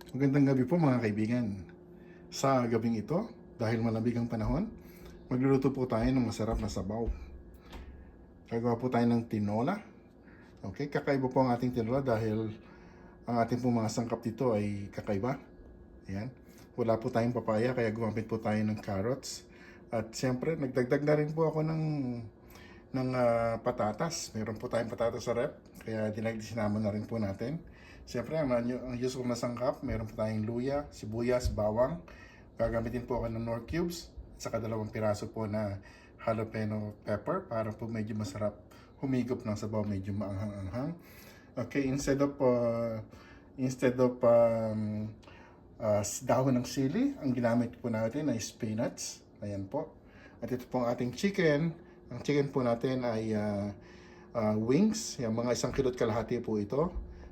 Magandang gabi po mga kaibigan. Sa gabing ito, dahil malamig ang panahon, magluluto po tayo ng masarap na sabaw. Gagawa po tayo ng tinola. Okay, kakaiba po ang ating tinola dahil ang ating po mga sangkap dito ay kakaiba. Ayan. Wala po tayong papaya kaya gumamit po tayo ng carrots. At siyempre, nagdagdag na rin po ako ng patatas. Meron po tayong patatas sa rep, kaya sinama na rin po natin. Siyempre, ang usual na sangkap, meron po tayong luya, sibuyas, bawang. Gagamitin po ako ng Knorr cubes at saka 2 piraso po na jalapeno pepper para po medyo masarap humigop ng sabaw, medyo maanghang-anghang. Okay, dahon ng sili, ang ginamit po natin ay spinach. Ayan po. At ito po ang ating chicken. Ang chicken po natin ay wings. Yung mga 1 kilo't kalahati po ito.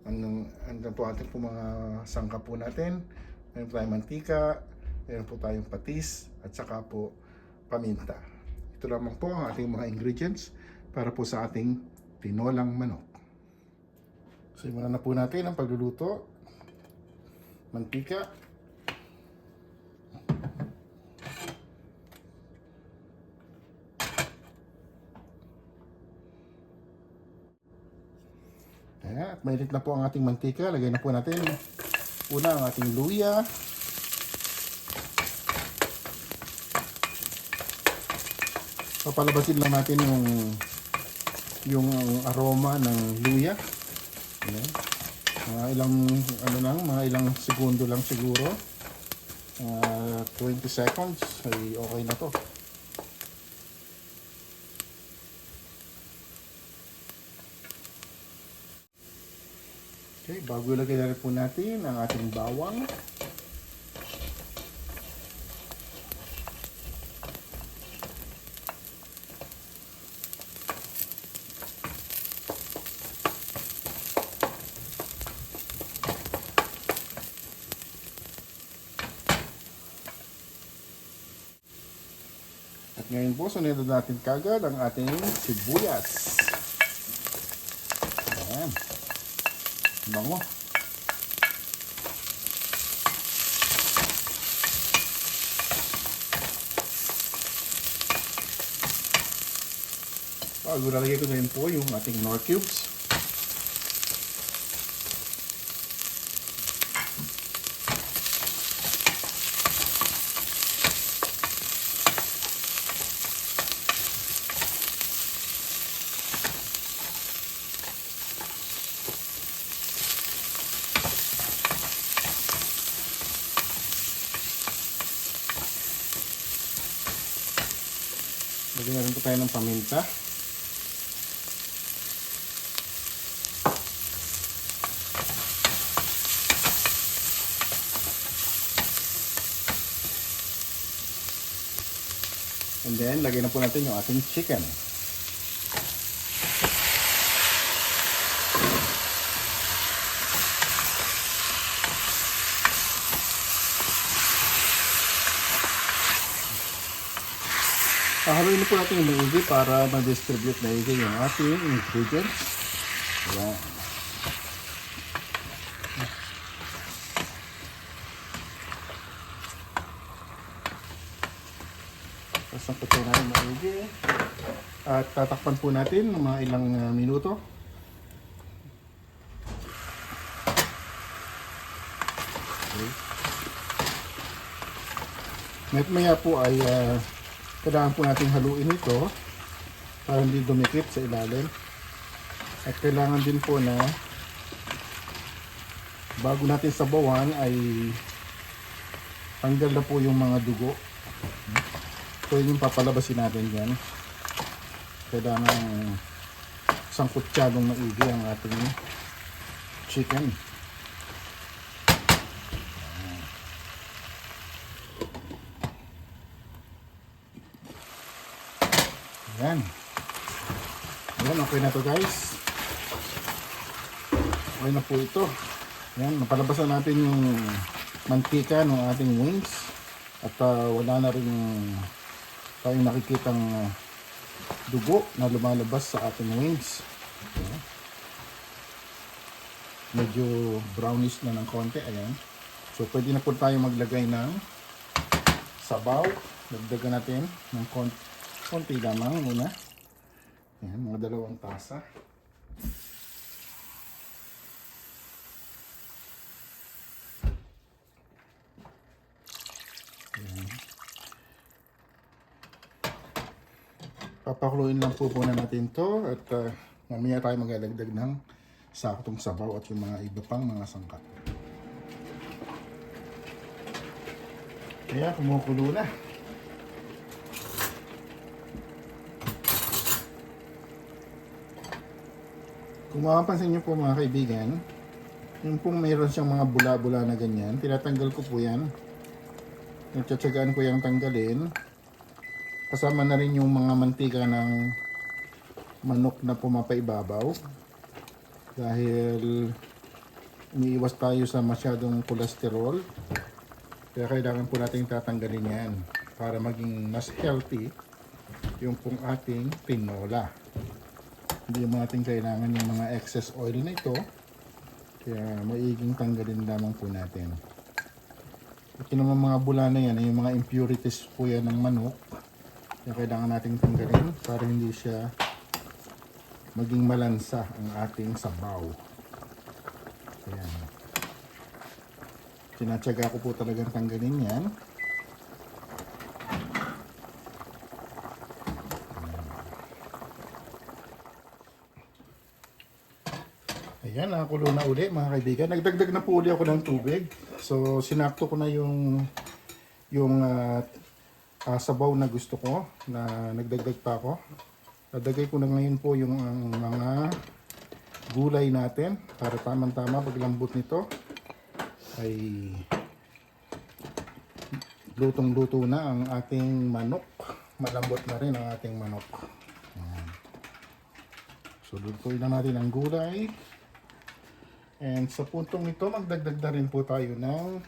Andun po ating po mga sangkap po natin. Meron po tayong mantika, meron po tayong patis, at saka po paminta. Ito lamang po ang ating mga ingredients para po sa ating tinolang manok. Simulan na po natin ang pagluluto. Mantika. Ayan, at mainit na po ang ating mantika. Lagay na po natin una ang ating luya. Papalabasin lang natin yung aroma ng luya. Ayan. Mga ilang segundo lang siguro. 20 seconds ay okay na to. Okay, bago ilagay na rin po natin ang ating bawang. At ngayon po, sunod natin kagad ang ating sibuyas. Ayan. Bango. Bago lalagay ko na rin po yung ating Knorr cubes. Lagyan na rin po tayo ng paminta. And then, lagyan na po natin yung ating chicken. Haluin po natin yung maigi para ma-distribute maigi yung ating ingredients. Ayan. Tapos ang putay natin maigi. At tatakpan po natin ng mga ilang minuto. Okay. Maya po ay kailangan po natin haluin ito para hindi dumikit sa ilalim. At kailangan din po na bago natin sabawan ay tanggal na po yung mga dugo. Ito yung papalabasin natin dyan. Kailangan isang kutsadong maigi ang ating chicken. Ayan. Ayan, okay na to guys. Okay na po ito. Ayan, napalabasan natin yung mantika ng ating wings. At wala na rin tayong nakikitang dugo na lumalabas sa ating wings. Ayan. Medyo brownish na ng konti. Ayan. So pwede na po tayo maglagay ng sabaw. Dagdagan natin ng konti lamang muna. Ayan, mga 2 tasa. Ayan. Papakuluin lang po muna natin to at mamaya tayo maglalagdag ng saktong sabaw at yung mga iba pang mga sangkap. Kaya kumukulo na. Kung makapansin nyo po mga kaibigan, yung pong mayroon siyang mga bula-bula na ganyan, tinatanggal ko po yan. Nagtsatsagaan ko yung tanggalin. Kasama na rin yung mga mantika ng manok na pumapaibabaw. Dahil umiiwas tayo sa masyadong kolesterol. Kaya kailangan po natin tatanggalin yan para maging mas healthy yung pong ating tinola. Hindi mo natin kailangan yung mga excess oil na ito. Kaya maiging tanggalin lamang po natin. Ito naman mga bula na yan, yung mga impurities po yan ng manok. Kaya kailangan natin tanggalin para hindi siya maging malansa ang ating sabaw. Ayan. Tinatsaga ko po talagang tanggalin yan. Ayan, nakakulo na uli mga kaibigan. Nagdagdag na po uli ako ng tubig. So, sinakto ko na yung sabaw na gusto ko na nagdagdag pa ako. Dadagay ko na ngayon po yung mga gulay natin para tamang-tama paglambot nito ay lutong-luto na ang ating manok. Malambot na rin ang ating manok. Ayan. So, lutuin na natin ang gulay. And sa puntong ito, magdagdag na rin po tayo ng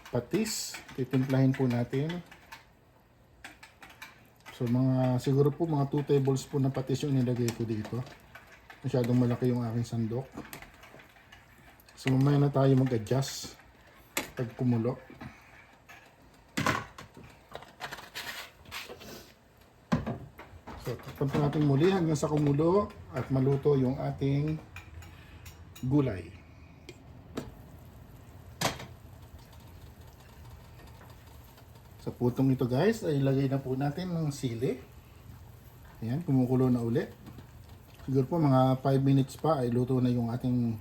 patis. Titimplahin po natin. So siguro po mga 2 tablespoon na patis yung nilagay ko dito. Masyadong malaki yung aking sandok. So mamaya na tayo mag-adjust pag kumulo. So takpan natin muli hanggang sa kumulo at maluto yung ating gulay. Sa putong ito guys, ay ilagay na po natin ng sili. Ayan, kumukulo na uli. Siguro po mga 5 minutes pa ay luto na yung ating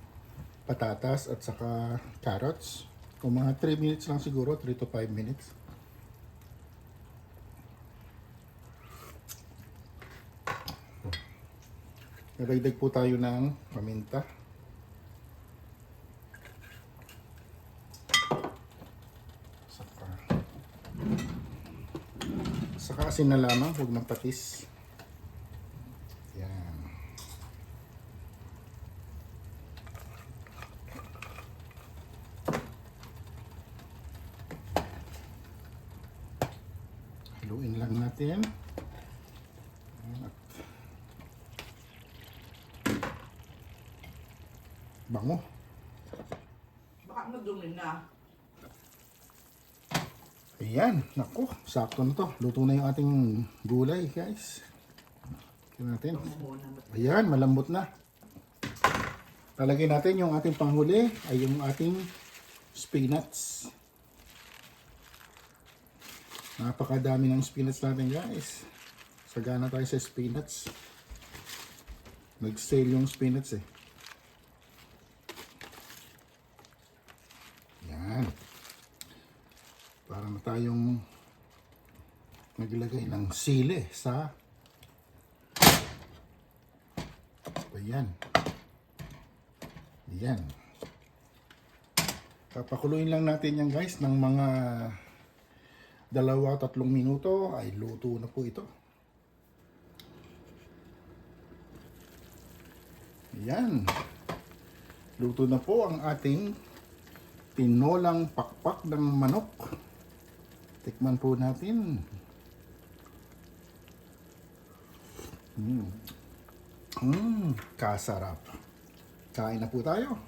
patatas at saka carrots. Kung mga 3 minutes lang siguro, 3 to 5 minutes. Nagdagdag po tayo ng paminta. Saka asin na lamang, huwag ng patis. Yan. Haluin lang natin. Bango. Baka madumi na. Ayan, naku, sakto na to. Luto na yung ating gulay, guys. Tingnan natin. Ayan, malambot na. Lalagay natin yung ating panghuli ay yung ating spinach. Napakadami ng spinach natin, guys. Sagana tayo sa spinach. Nag-sale yung spinach eh. Yan. Para na tayong naglagay ng sili sa ayan. Ayan. Papakuluin lang natin yan guys ng mga 2-3 minuto ay luto na po ito. Ayan. Luto na po ang ating tinolang pakpak ng manok. Tikman po natin. Kasarap. Kain na po tayo.